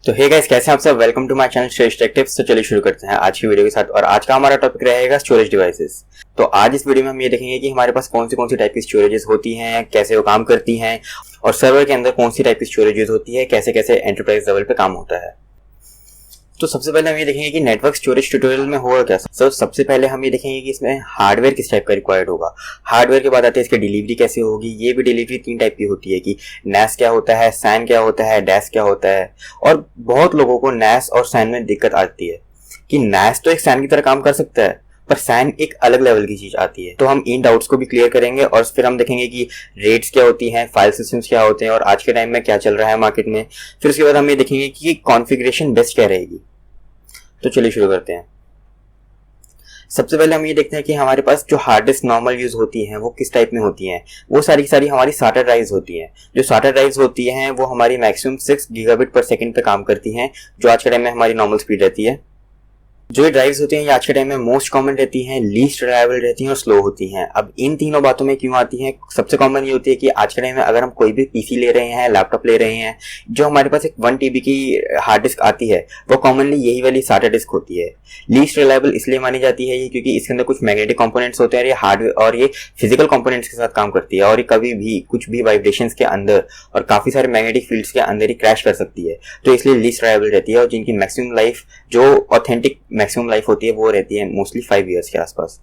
तो hey guys, कैसे हैं आप सब। वेलकम टू माय चैनल श्रेष्ठ टेक टिप्स। तो चलिए शुरू करते हैं आज की वीडियो के साथ। और आज का हमारा टॉपिक रहेगा स्टोरेज डिवाइसेस। तो आज इस वीडियो में हम ये देखेंगे कि हमारे पास कौन सी टाइप की स्टोरेजेस होती हैं, कैसे वो काम करती हैं, और सर्वर के अंदर कौन सी टाइप की स्टोरेजेस होती है, कैसे कैसे एंटरप्राइज लेवल पे काम होता है। तो सबसे पहले हम ये देखेंगे कि नेटवर्क स्टोरेज ट्यूटोरियल में होगा क्या। सबसे पहले हम ये देखेंगे कि इसमें हार्डवेयर किस टाइप का रिक्वायर्ड होगा। हार्डवेयर के बाद आते हैं इसकी डिलीवरी कैसे होगी। ये भी डिलीवरी तीन टाइप की होती है कि NAS क्या होता है, SAN क्या होता है, DAS क्या होता है। और बहुत लोगों को NAS और SAN में दिक्कत आती है कि NAS तो एक SAN की तरह काम कर सकता है, पर SAN एक अलग लेवल की चीज आती है। तो हम इन डाउट्स को भी क्लियर करेंगे और फिर हम देखेंगे कि रेट्स क्या होती हैं, फाइल सिस्टम्स क्या होते हैं और आज के टाइम में क्या चल रहा है मार्केट में। फिर उसके बाद हम ये देखेंगे कि कॉन्फ़िगरेशन बेस्ट क्या रहेगी। तो चलिए शुरू करते हैं। सबसे पहले हम ये देखते हैं कि हमारे पास जो हार्ड डिस्क नॉर्मल यूज होती हैं वो किस टाइप में होती हैं। वो सारी की सारी हमारी SATA ड्राइव्स होती हैं। जो SATA ड्राइव्स होती हैं वो हमारी मैक्सिमम 6 गीगाबिट पर सेकंड पे काम करती हैं, जो आज के टाइम में हमारी नॉर्मल स्पीड रहती है। जो ये ड्राइव्स होती हैं ये आज के टाइम में मोस्ट कॉमन रहती हैं, लीस्ट रिलायबल रहती हैं और स्लो होती हैं। अब इन तीनों बातों में क्यों आती हैं। सबसे कॉमन ये होती है कि आज के टाइम में अगर हम कोई भी पीसी ले रहे हैं, लैपटॉप ले रहे हैं, जो हमारे पास एक 1 TB की हार्ड डिस्क आती है वो कॉमनली यही वाली SATA डिस्क होती है। लीस्ट रिलायबल इसलिए मानी जाती है ये क्योंकि इसके अंदर कुछ मैग्नेटिक कंपोनेंट्स होते हैं और ये हार्डवेयर और ये फिजिकल कंपोनेंट्स के साथ काम करती है और ये कभी भी कुछ भी वाइब्रेशंस के अंदर और काफी सारे मैग्नेटिक फील्ड्स के अंदर ही क्रैश कर सकती है। तो इसलिए लीस्ट रिलायबल रहती है और जिनकी मैक्सिमम लाइफ, जो ऑथेंटिक मैक्सिमम लाइफ होती है, वो रहती है मोस्टली 5 इयर्स के आसपास।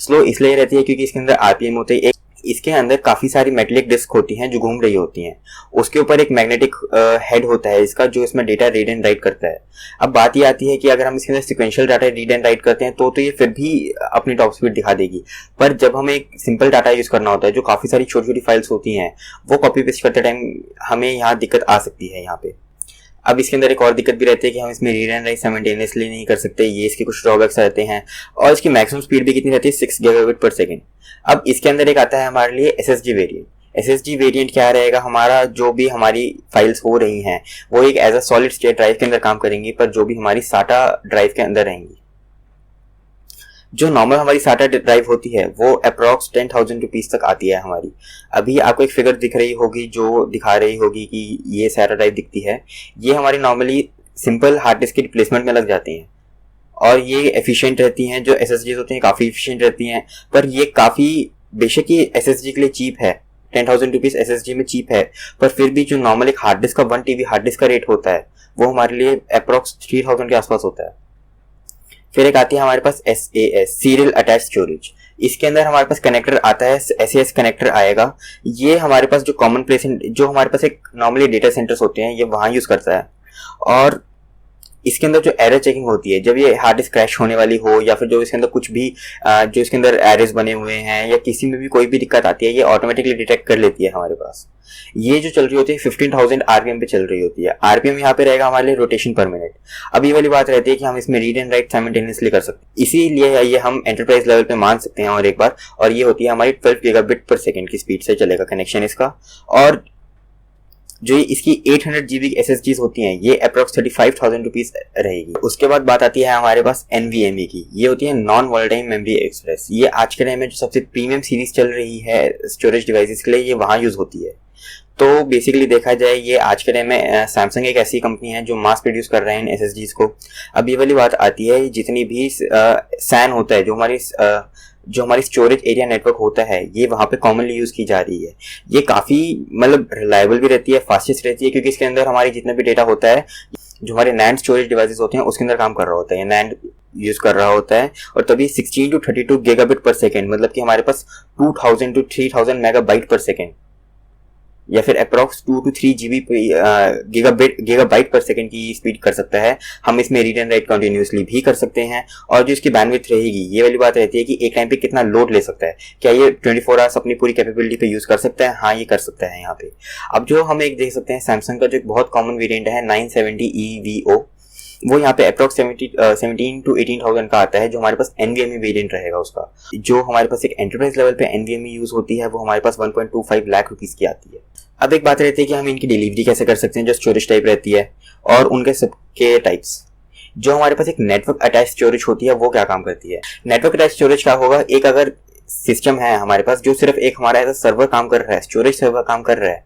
स्लो इसलिए रहती है क्योंकि इसके अंदर आरपीएम होते हैं। इसके अंदर काफी सारी मेटेलिक डिस्क होती हैं जो घूम रही होती हैं। उसके ऊपर एक मैग्नेटिक हेड होता है इसका, जो इसमें डेटा रीड एंड राइट करता है। अब बात ये आती है कि अगर हम इसके अंदर sequential data read and right करते हैं तो ये फिर भी अपनी टॉप स्पीड दिखा देगी। पर जब हमें एक सिंपल डाटा यूज करना होता है, जो काफी सारी छोटी छोटी फाइल्स होती हैं, वो कॉपी पेस्ट करते टाइम हमें यहाँ दिक्कत आ सकती है यहाँ पे। अब इसके अंदर एक और दिक्कत भी रहती है कि हम इसमें रीड एंड राइट साइमल्टेनियसली नहीं कर सकते। ये इसके कुछ ड्रॉबैक्स रहते हैं। और इसकी मैक्सिमम स्पीड भी कितनी रहती है, 6 गीगाबिट पर सेकंड। अब इसके अंदर एक आता है हमारे लिए SSD वेरिएंट। SSD वेरिएंट क्या रहेगा, हमारा जो भी हमारी फाइल्स हो रही हैं वो एक as a solid state drive के अंदर काम करेंगी, पर जो भी हमारी SATA ड्राइव के अंदर रहेंगी। जो नॉर्मल हमारी SATA ड्राइव होती है वो अप्रॉक्स 10,000 रुपीज तक आती है हमारी। अभी आपको एक फिगर दिख रही होगी जो दिखा रही होगी कि ये SATA ड्राइव दिखती है। ये हमारी नॉर्मली सिंपल हार्ड डिस्क की रिप्लेसमेंट में लग जाती हैं और ये एफिशिएंट रहती हैं। जो SSDs होती हैं काफ़ी एफिशिएंट रहती हैं, पर ये काफ़ी, बेशक ये SSD के लिए चीप है, 10,000 रुपीज SSD में चीप है, पर फिर भी जो नॉर्मल एक हार्ड डिस्क का 1 TB हार्ड डिस्क का रेट होता है वो हमारे लिए अप्रॉक्स 3,000 के आसपास होता है। फिर एक आती है हमारे पास SAS, सीरियल अटैच स्टोरेज। इसके अंदर हमारे पास कनेक्टर आता है, SAS कनेक्टर आएगा। ये हमारे पास जो कॉमन प्लेस, जो हमारे पास एक नॉर्मली डेटा सेंटर्स होते हैं, ये वहाँ यूज करता है। और इसके अंदर जो एरर चेकिंग होती है, जब ये हार्ड डिस्क क्रैश होने वाली हो या फिर जो इसके अंदर कुछ भी जो इसके अंदर एरर्स बने हुए हैं या किसी में भी कोई भी दिक्कत आती है, ये ऑटोमेटिकली डिटेक्ट कर लेती है हमारे पास। ये जो चल रही होती है 15,000 RPM पे चल रही होती है। RPM यहाँ पे रहेगा हमारे लिए रोटेशन पर मिनट। अब ये वाली बात रहती है कि हम इसमें रीड एंड राइट साइमल्टेनियसली कर सकते हैं, इसीलिए ये हम एंटरप्राइज लेवल पे मान सकते हैं। और एक बार, और ये होती है हमारी 12 गीगाबिट पर सेकंड की स्पीड से चलेगा कनेक्शन इसका। और जो इसकी 800 GB SSDs होती हैं ये अप्रॉक्स 35,000 रुपीज रहेगी। उसके बाद बात आती है हमारे पास NVMe की। ये होती है नॉन वोलेटाइल मेमोरी एक्सप्रेस। ये आज के टाइम में जो सबसे प्रीमियम सीरीज चल रही है स्टोरेज डिवाइसेस के लिए, ये वहाँ यूज होती है। तो बेसिकली देखा जाए, ये आज के टाइम में सैमसंग एक ऐसी कंपनी है जो मास प्रोड्यूस कर रहे हैं इन SSDs को। अब ये वाली बात आती है, जितनी भी SAN होता है, जो हमारी स्टोरेज एरिया नेटवर्क होता है, ये वहाँ पे कॉमनली यूज की जा रही है। ये काफ़ी मतलब रिलायबल भी रहती है, फास्टेस्ट रहती है, क्योंकि इसके अंदर हमारी जितना भी डेटा होता है, जो हमारे NAND स्टोरेज डिवाइसेस होते हैं उसके अंदर काम कर रहा होता है, NAND यूज कर रहा होता है। और तभी 16 to 32 गीगाबिट पर सेकेंड, मतलब कि हमारे पास 2000 to 3000 मेगाबाइट पर सेकेंड या फिर अप्रॉक्स 2 to 3 GB गीगाबाइट पर सेकंड की स्पीड कर सकता है। हम इसमें रीड एंड राइट कंटिन्यूसली भी कर सकते हैं। और जो इसकी बैंडविड्थ रहेगी, ये वाली बात रहती है कि एक टाइम पे कितना लोड ले सकता है। क्या ये 24 आवर्स अपनी पूरी कैपेबिलिटी पे यूज कर सकता है? हाँ, ये कर सकता है यहाँ पे। अब जो हम एक देख सकते हैं सैमसंग का जो एक बहुत कॉमन वेरिएंट है 970 EVO, वो यहाँ पे अप्रॉक्स 17 to 18,000 का आता है, जो हमारे पास NVMe वेरिएंट रहेगा उसका। जो हमारे पास एक एंटरप्राइज लेवल पे NVMe यूज होती है वो हमारे पास 1.25 लाख रुपीज की आती है। अब एक बात रहती है कि हम इनकी डिलीवरी कैसे कर सकते हैं, जो स्टोरेज टाइप रहती है और उनके सबके टाइप्स। जो हमारे पास एक नेटवर्क अटैच स्टोरेज होती है वो क्या काम करती है। नेटवर्क अटैच स्टोरेज क्या होगा, एक अगर सिस्टम है हमारे पास जो सिर्फ एक हमारा एज अ सर्वर काम कर रहा है, स्टोरेज सर्वर काम कर रहा है,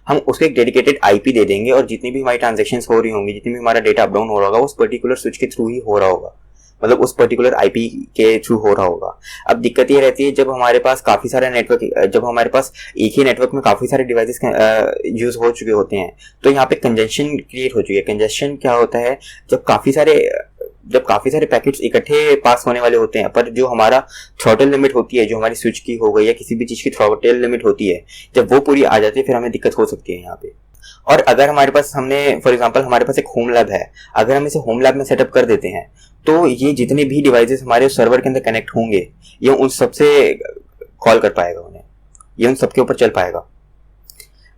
हम उसको एक डेडिकेटेड आईपी दे देंगे और जितनी भी हमारी ट्रांजेक्शंस हो रही होंगी, जितनी भी हमारा डेटा अप डाउन हो रहा होगा, उस पर्टिकुलर स्विच के थ्रू ही हो रहा होगा, मतलब उस पर्टिकुलर आईपी के थ्रू हो रहा होगा। अब दिक्कत ये रहती है जब हमारे पास काफी सारे नेटवर्क, जब हमारे पास एक ही नेटवर्क में काफी सारे डिवाइसेस यूज हो चुके होते हैं, तो यहाँ पे कंजेशन क्रिएट हो चुकी है। कंजेशन क्या होता है, जब काफी सारे पैकेट्स इकट्ठे पास होने वाले होते हैं, पर जो हमारा थ्रॉटल लिमिट होती है, जो हमारी स्विच की हो गई या किसी भी चीज की थ्रॉटल लिमिट होती है, जब वो पूरी आ जाती है फिर हमें दिक्कत हो सकती है यहाँ पे। और अगर हमारे पास फॉर एग्जांपल हमारे पास एक होम लैब है, अगर हम इसे होम लैब में सेटअप कर देते हैं तो ये जितने भी डिवाइसेस हमारे सर्वर के अंदर कनेक्ट होंगे, ये उन सबसे कॉल कर पाएगा, उन्हें ये उन सबके ऊपर चल पाएगा।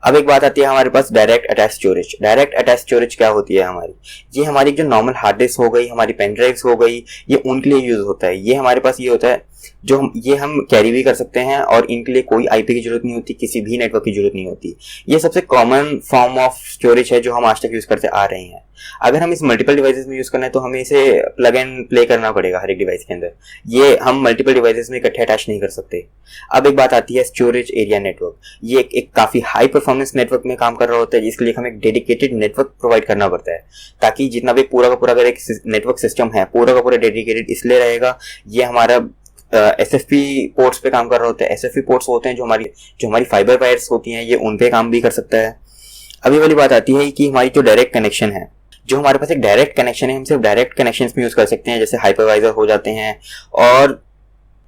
अब एक बात आती है हमारे पास direct attach storage. Direct attach storage क्या होती है हमारी, ये हमारी जो नॉर्मल हार्ड डिस्क हो गई, हमारी पेन ड्राइव्स हो गई, ये उनके लिए यूज होता है। ये हमारे पास ये होता है जो हम कैरी भी कर सकते हैं और इनके लिए कोई आईपी की जरूरत नहीं होती, किसी भी नेटवर्क की जरूरत नहीं होती। ये सबसे कॉमन फॉर्म ऑफ स्टोरेज है जो हम आज तक यूज करते आ रहे हैं। अगर हम इस मल्टीपल डिवाइसेस में यूज करना है तो हमें इसे प्लग एंड प्ले करना पड़ेगा हर एक डिवाइस के अंदर, ये हम मल्टीपल डिवाइसेस में इकट्ठे अटैच नहीं कर सकते। अब एक बात आती है स्टोरेज एरिया नेटवर्क। ये एक काफी हाई परफॉर्मेंस नेटवर्क में काम कर रहा होता है, जिसके लिए हमें एक डेडिकेटेड नेटवर्क प्रोवाइड करना पड़ता है, ताकि जितना भी पूरा का पूरा अगर एक नेटवर्क सिस्टम है पूरा का पूरा डेडिकेटेड इसलिए रहेगा, ये हमारा एसएफपी पोर्ट्स पे काम कर रहा होता है। एसएफपी पोर्ट्स होते हैं जो हमारी फाइबर वायर्स होती हैं, ये उन पे काम भी कर सकता है। अभी वाली बात आती है कि हमारी जो डायरेक्ट कनेक्शन है, जो हमारे पास एक डायरेक्ट कनेक्शन है, हम सिर्फ डायरेक्ट कनेक्शन में यूज कर सकते हैं, जैसे हाइपरवाइजर हो जाते हैं। और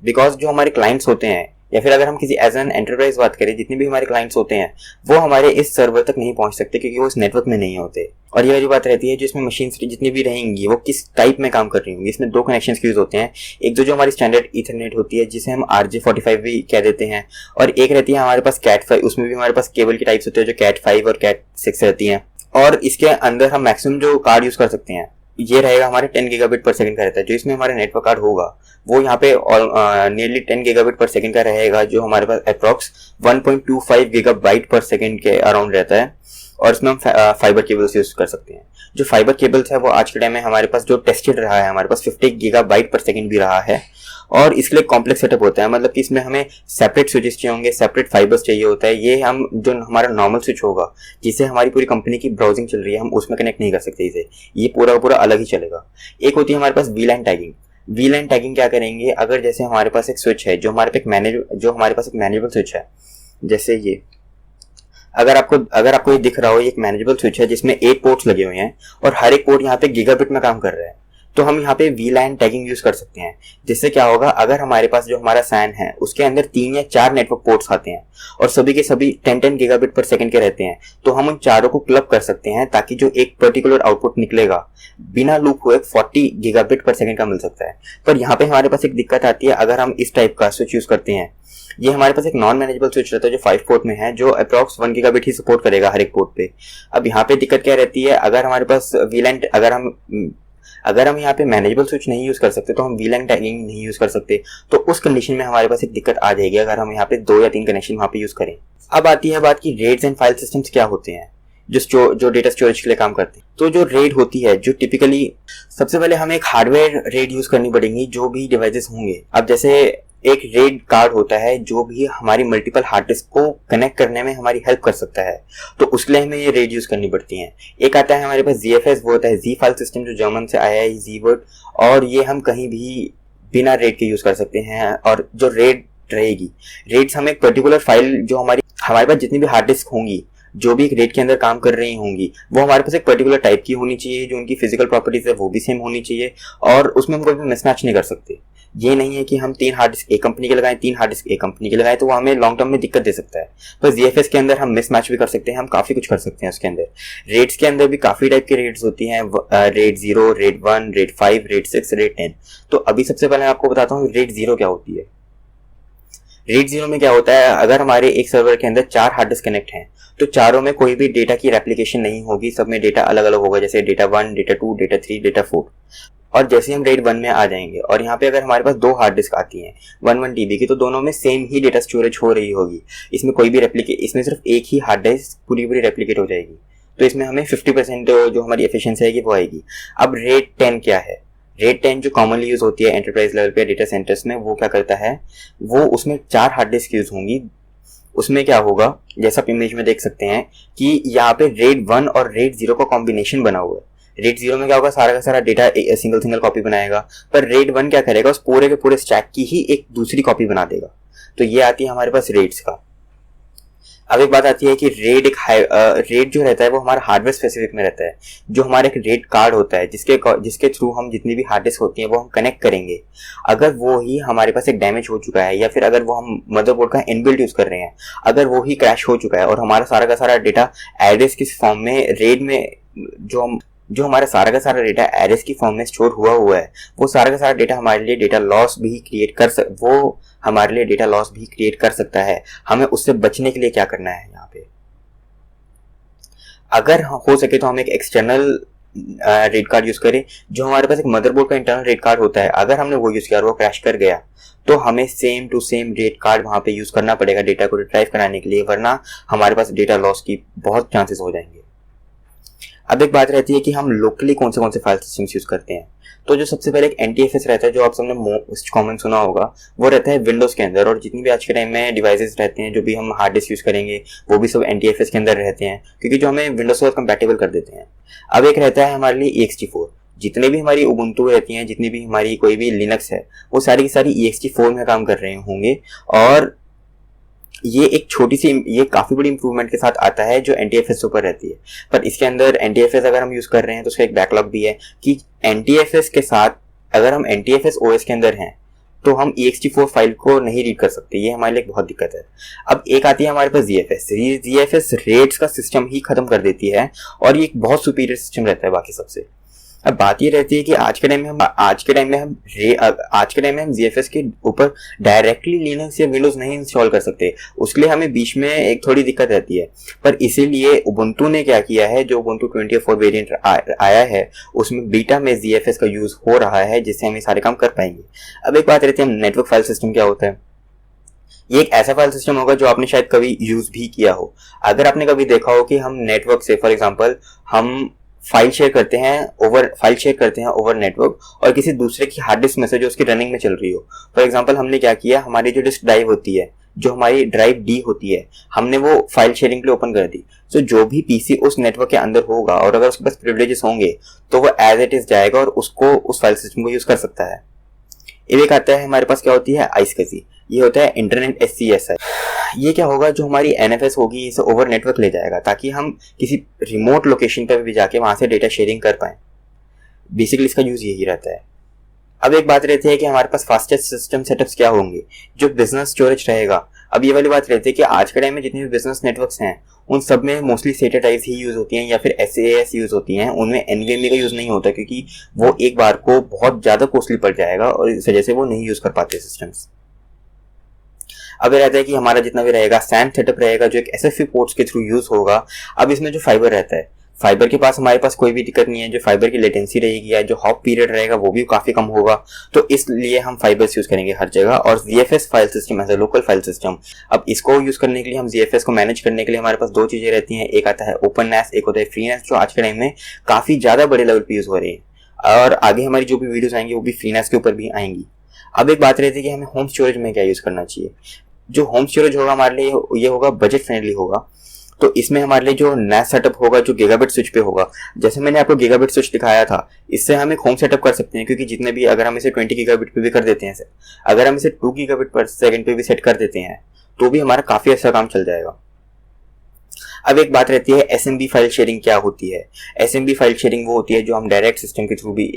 बिकॉज जो हमारे क्लाइंट्स होते हैं, या फिर अगर हम किसी एज एन एंटरप्राइज बात करें, जितने भी हमारे क्लाइंट्स होते हैं वो हमारे इस सर्वर तक नहीं पहुंच सकते क्योंकि वो इस नेटवर्क में नहीं होते। और ये वाली बात रहती है जिसमें मशीन जितनी भी रहेंगी वो किस टाइप में काम कर रही होंगी। इसमें दो कनेक्शंस यूज होते हैं, एक जो हमारी स्टैंडर्ड ईथरनेट होती है जिसे हम RJ45 भी कह देते हैं, और एक रहती है हमारे पास CAT5, उसमें भी हमारे पास केबल की टाइप्स होते हैं जो CAT5 और CAT6 रहती हैं। और इसके अंदर हम मैक्सिमम जो कार्ड यूज कर सकते हैं ये रहेगा हमारे 10 गीगाबिट पर सेकंड का रहता है। जो इसमें हमारा नेटवर्क कार्ड होगा वो यहाँ पे नियरली 10 गीगाबिट पर सेकंड का रहेगा, जो हमारे पास अप्रॉक्स 1.25 गीगाबाइट पर सेकंड के अराउंड रहता है। और इसमें हम फाइबर केबल्स यूज कर सकते हैं। जो फाइबर केबल्स है वो आज के टाइम में हमारे पास जो टेस्टेड रहा है, हमारे पास 50 गीगाबाइट पर सेकंड भी रहा है। और इसके लिए कॉम्प्लेक्स सेटअप होता है, मतलब कि इसमें हमें सेपरेट स्विचेस चाहिए होंगे, सेपरेट फाइबर्स चाहिए होता है। ये हम जो हमारा नॉर्मल स्विच होगा जिससे हमारी पूरी कंपनी की ब्राउजिंग चल रही है, हम उसमें कनेक्ट नहीं कर सकते इसे, ये पूरा पूरा अलग ही चलेगा। एक होती है हमारे पास वीलैन टैगिंग। वीलैन टैगिंग क्या करेंगे, अगर जैसे हमारे पास एक स्विच है जो हमारे पास एक मैनेजेबल स्विच है, जैसे ये अगर आपको ये दिख रहा हो, एक मैनेजेबल स्विच है जिसमें 8 पोर्ट्स लगे हुए हैं और हर एक पोर्ट यहाँ पे गीगाबिट में काम कर रहा है, तो हम यहाँ पे वीलैन टैगिंग यूज कर सकते हैं। जिससे क्या होगा, अगर हमारे पास जो हमारा सैन है उसके अंदर 3 या 4 नेटवर्क पोर्ट्स आते हैं और सभी के सभी 10 गीगाबिट पर सेकंड के रहते हैं, तो हम उन चारों को क्लब कर सकते हैं ताकि जो एक पर्टिकुलर आउटपुट निकलेगा बिना लूप हुए 40 गीगाबिट पर सेकंड का मिल सकता है। पर यहाँ पे हमारे पास एक दिक्कत आती है, अगर हम इस टाइप का स्विच यूज करते हैं, ये हमारे पास एक नॉन मैनेजेबल स्विच रहता है जो 5 पोर्ट में है, जो अप्रॉक्स 1 गीगाबिट ही सपोर्ट करेगा हर एक पोर्ट पे। अब यहाँ पे दिक्कत क्या रहती है, अगर हमारे पास अगर हम यहाँ पे मैनेजेबल स्विच नहीं यूज कर सकते तो हम वीलैन टैगिंग नहीं यूज कर सकते, तो उस कंडीशन में हमारे पास एक दिक्कत आ जाएगी अगर हम यहाँ पे 2 या 3 कनेक्शन वहाँ पे यूज करें। अब आती है बात की रेड्स एंड फाइल सिस्टम्स क्या होते हैं जो डेटा स्टोरेज के लिए काम करते हैं। तो जो रेड होती है, जो टिपिकली सबसे पहले हमें एक हार्डवेयर रेड यूज करनी पड़ेगी जो भी डिवाइसेस होंगे। अब जैसे एक रेड कार्ड होता है जो भी हमारी मल्टीपल हार्ड डिस्क को कनेक्ट करने में हमारी हेल्प कर सकता है, तो उसके लिए हमें ये रेड यूज करनी पड़ती हैं। एक आता है हमारे पास ZFS, वो होता है Z फाइल सिस्टम, जो जर्मन से आया है, Z वर्ड, और ये हम कहीं भी बिना रेड के यूज कर सकते हैं। और जो रेड रहेगी, रेड्स हमें एक पर्टिकुलर फाइल जो हमारे पास जितनी भी हार्ड डिस्क होंगी जो भी एक रेड के अंदर काम कर रही होंगी, वो हमारे पास एक पर्टिकुलर टाइप की होनी चाहिए, जो उनकी फिजिकल प्रॉपर्टीज है वो भी सेम होनी चाहिए, और उसमें हम कोई भी मिसमैच नहीं कर सकते। ये नहीं है कि हम 3 हार्ड डिस्क एक कंपनी के लगाएं, 3 हार्ड डिस्क एक कंपनी के लगाएं, तो वो हमें लॉन्ग टर्म में दिक्कत दे सकता है। पर ZFS के अंदर हम मिसमैच भी कर सकते हैं, हम काफी कुछ कर सकते हैं उसके अंदर। रेड्स के अंदर भी काफी टाइप की रेड्स होती हैं, red 0, red 1, red 5, red 6, red 10। तो अभी सबसे पहले मैं आपको बताता हूँ रेड 0 क्या होती है। रेड 0 में क्या होता है, अगर हमारे एक सर्वर के अंदर 4 हार्ड डिस्क कनेक्ट हैं तो चारों में कोई भी डेटा की रेप्लिकेशन नहीं होगी, सब में डेटा अलग अलग होगा, जैसे डेटा 1, डेटा 2, डेटा 3, डेटा 4। और जैसे हम रेड 1 में आ जाएंगे और यहाँ पे अगर हमारे पास 2 हार्ड डिस्क आती हैं 1 TB की, तो दोनों में सेम ही डेटा स्टोरेज हो रही होगी। इसमें कोई भी इसमें सिर्फ एक ही हार्ड डिस्क पूरी रेप्लिकेट हो जाएगी, तो इसमें हमें 50% जो हमारी एफिशिएंसी आएगी वो आएगी। अब रेड 10 क्या है, रेड 10 जो कॉमनली यूज होती है एंटरप्राइज लेवल पे डेटा सेंटर्स में, वो क्या करता है, वो उसमें 4 हार्ड डिस्क यूज होंगी, उसमें क्या होगा, जैसा आप इमेज में देख सकते हैं कि यहाँ पे RAID 1 और RAID 0 का कॉम्बिनेशन बना हुआ है। RAID 0 में क्या होगा, सारा का सारा डेटा सिंगल कॉपी बनाएगा, पर RAID 1 क्या करेगा, उस पूरे के पूरे स्टैक की ही एक दूसरी कॉपी बना देगा। तो ये आती है हमारे पास RAIDs का। अब एक बात आती है कि RAID जो रहता है वो हमारा हार्डवेयर स्पेसिफिक में रहता है। जो हमारा एक RAID कार्ड होता है जिसके थ्रू हम जितनी भी हार्ड डिस्क होती है वो हम कनेक्ट करेंगे, अगर वो ही हमारे पास एक डैमेज हो चुका है या फिर अगर वो हम मदरबोर्ड का इनबिल्ट यूज कर रहे हैं, अगर वो ही क्रैश हो चुका है और हमारा सारा का सारा डेटा एड्रेस के फॉर्म में RAID में जो हमारा सारा का सारा डेटा एड्रेस की फॉर्म में स्टोर हुआ है, वो सारा का सारा डेटा हमारे लिए डेटा लॉस भी क्रिएट कर सकता है। हमें उससे बचने के लिए क्या करना है, यहाँ पे अगर हो सके तो हम एक एक्सटर्नल RAID कार्ड यूज करें। जो हमारे पास एक मदरबोर्ड का इंटरनल RAID कार्ड होता है, अगर हमने वो यूज किया और वो क्रैश कर गया तो हमें same to same RAID card वहां पे यूज करना पड़ेगा डेटा को रिट्राइव कराने के लिए, वरना हमारे पास डेटा लॉस की बहुत चांसेस हो जाएंगे। अब एक बात रहती है कि हम लोकली कौन से फाइल सिस्टम्स यूज करते हैं। तो जो सबसे पहले एक NTFS रहता है, जो आप सबने कॉमन सुना होगा, वो रहता है विंडोज के अंदर। और जितनी भी आज के टाइम में डिवाइसेस रहते हैं, जो भी हम हार्ड डिस्क यूज करेंगे, वो भी सब NTFS के अंदर रहते हैं, क्योंकि जो हमें विंडोज के साथ कंपैटिबल कर देते हैं। अब एक रहता है हमारे लिए ext4। जितने भी हमारी उबुंटू रहती हैं, जितनी भी हमारी कोई भी लिनक्स है, वो सारी की सारी ext4 में काम कर रहे होंगे। और ये काफी बड़ी इंप्रूवमेंट के साथ आता है जो NTFS ऊपर रहती है। पर इसके अंदर NTFS अगर हम यूज कर रहे हैं तो उसका एक बैकलॉग भी है कि NTFS के साथ अगर हम NTFS OS के अंदर हैं तो हम ext4 फाइल को नहीं रीड कर सकते। ये हमारे लिए एक बहुत दिक्कत है। अब एक आती है हमारे पास ZFS RAIDs का सिस्टम ही खत्म कर देती है और ये एक बहुत सुपीरियर सिस्टम रहता है बाकी सबसे। अब बात ये रहती है कि आज के टाइम में हम ZFS के ऊपर डायरेक्टली लिनक्स या विंडोज नहीं इंस्टॉल कर सकते। उसके लिए हमें बीच में एक थोड़ी दिक्कत रहती है। पर इसीलिए उबुंटू ने क्या किया है, जो उबुंटू 24 वेरिएंट आया है उसमें बीटा में ZFS का यूज हो रहा है, जिससे हम ये सारे काम कर पाएंगे। अब एक बात रहती है नेटवर्क फाइल सिस्टम क्या होता है। ये एक ऐसा फाइल सिस्टम होगा जो आपने शायद कभी यूज भी किया हो। अगर आपने कभी देखा हो कि हम नेटवर्क से, फॉर एग्जांपल, हम फाइल शेयर करते हैं ओवर नेटवर्क और किसी दूसरे की हार्ड डिस्क में से जो उसकी रनिंग में चल रही हो। फॉर एग्जांपल हमने क्या किया, हमारी जो डिस्क ड्राइव होती है, जो हमारी ड्राइव D होती है, हमने वो फाइल शेयरिंग के लिए ओपन कर दी। तो जो भी पीसी उस नेटवर्क के अंदर होगा और अगर उसके पास प्रिविलेजेस होंगे तो वो एज इट इज जाएगा और उसको उस फाइल सिस्टम को यूज कर सकता है। एक आता है हमारे पास क्या होती है iSCSI। ये होता है इंटरनेट SCSI। ये क्या होगा, जो हमारी NFS होगी इसे ओवर नेटवर्क ले जाएगा ताकि हम किसी रिमोट लोकेशन पर भी जाके वहां से डेटा शेयरिंग कर पाए। बेसिकली इसका यूज यही रहता है। अब एक बात रहती है कि हमारे पास फास्टेस्ट सिस्टम सेटअप्स क्या होंगे, जो बिजनेस स्टोरेज रहेगा। अब ये वाली बात रहती है कि आज के टाइम में जितने भी बिजनेस नेटवर्क्स हैं उन सब में मोस्टली SATA टाइप्स ही यूज होती हैं या फिर SAS यूज होती हैं। उनमें NVMe का यूज नहीं होता क्योंकि वो एक बार को बहुत ज्यादा कॉस्टली पड़ जाएगा और इस वजह से वो नहीं यूज कर पाते सिस्टम्स। अब ये रहता है कि हमारा जितना भी रहेगा SAN सेटअप रहेगा जो एक SFP पोर्ट्स के थ्रू यूज होगा। अब इसमें जो फाइबर रहता है, फाइबर के पास हमारे पास कोई भी दिक्कत नहीं है। जो फाइबर की लेटेंसी रहेगी या जो हॉप पीरियड रहेगा वो भी काफी कम होगा, तो इसलिए हम फाइबर्स यूज करेंगे हर जगह। और ZFS file system as a local file system, अब इसको यूज करने के लिए, हम ZFS को मैनेज करने के लिए हमारे पास दो चीजें रहती हैं। एक आता है OpenNAS, एक होता है FreeNAS, जो आज के टाइम में काफी ज्यादा बड़े लेवल पे यूज हो रही है और आगे हमारी जो भी वीडियोस आएंगी वो भी FreeNAS के ऊपर भी आएंगी। अब एक बात रहती है कि हमें होम स्टोरेज में क्या यूज करना चाहिए। जो होम स्टोरेज होगा हमारे लिए ये होगा बजट फ्रेंडली होगा। तो इसमें हमारे लिए जो NAS सेटअप होगा जो गीगाबिट स्विच पे होगा, जैसे मैंने आपको गीगाबिट स्विच दिखाया था, इससे हम एक होम सेटअप कर सकते हैं। क्योंकि जितने भी, अगर हम इसे 20 गीगाबिट पे भी कर देते हैं, अगर हम इसे 2 गीगाबिट पर सेकंड पे भी सेट कर देते हैं तो भी हमारा काफी अच्छा काम चल जाएगा। अब एक बात रहती है SMB फाइल शेयरिंग क्या होती है। SMB फाइल शेयरिंग वो होती है जो हम डायरेक्ट सिस्टम के थ्रू भी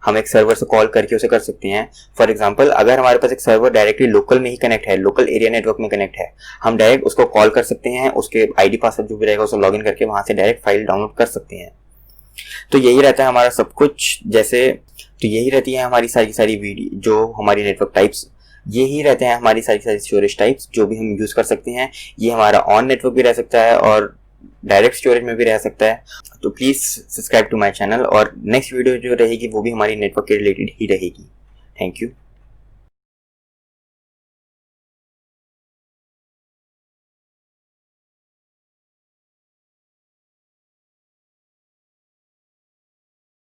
हम एक सर्वर से कॉल करके उसे कर सकते हैं। फॉर एग्जांपल, अगर हमारे पास एक सर्वर डायरेक्टली लोकल में ही कनेक्ट है, लोकल एरिया नेटवर्क में कनेक्ट है, हम डायरेक्ट उसको कॉल कर सकते हैं, उसके ID पासवर्ड जो भी रहेगा उसे लॉगिन करके वहां से डायरेक्ट फाइल डाउनलोड कर सकते हैं। तो यही रहता है हमारा सब कुछ। तो यही रहती है हमारी सारी वीडियो, जो हमारी नेटवर्क टाइप्स, यही रहते हैं हमारी सारी स्टोरेज टाइप्स जो भी हम यूज कर सकते हैं। ये हमारा ऑन नेटवर्क भी रह सकता है और डायरेक्ट स्टोरेज में भी रह सकता है। तो please subscribe to my channel और नेक्स्ट वीडियो जो रहेगी वो भी हमारी नेटवर्क के रिलेटेड ही रहेगी। Thank you.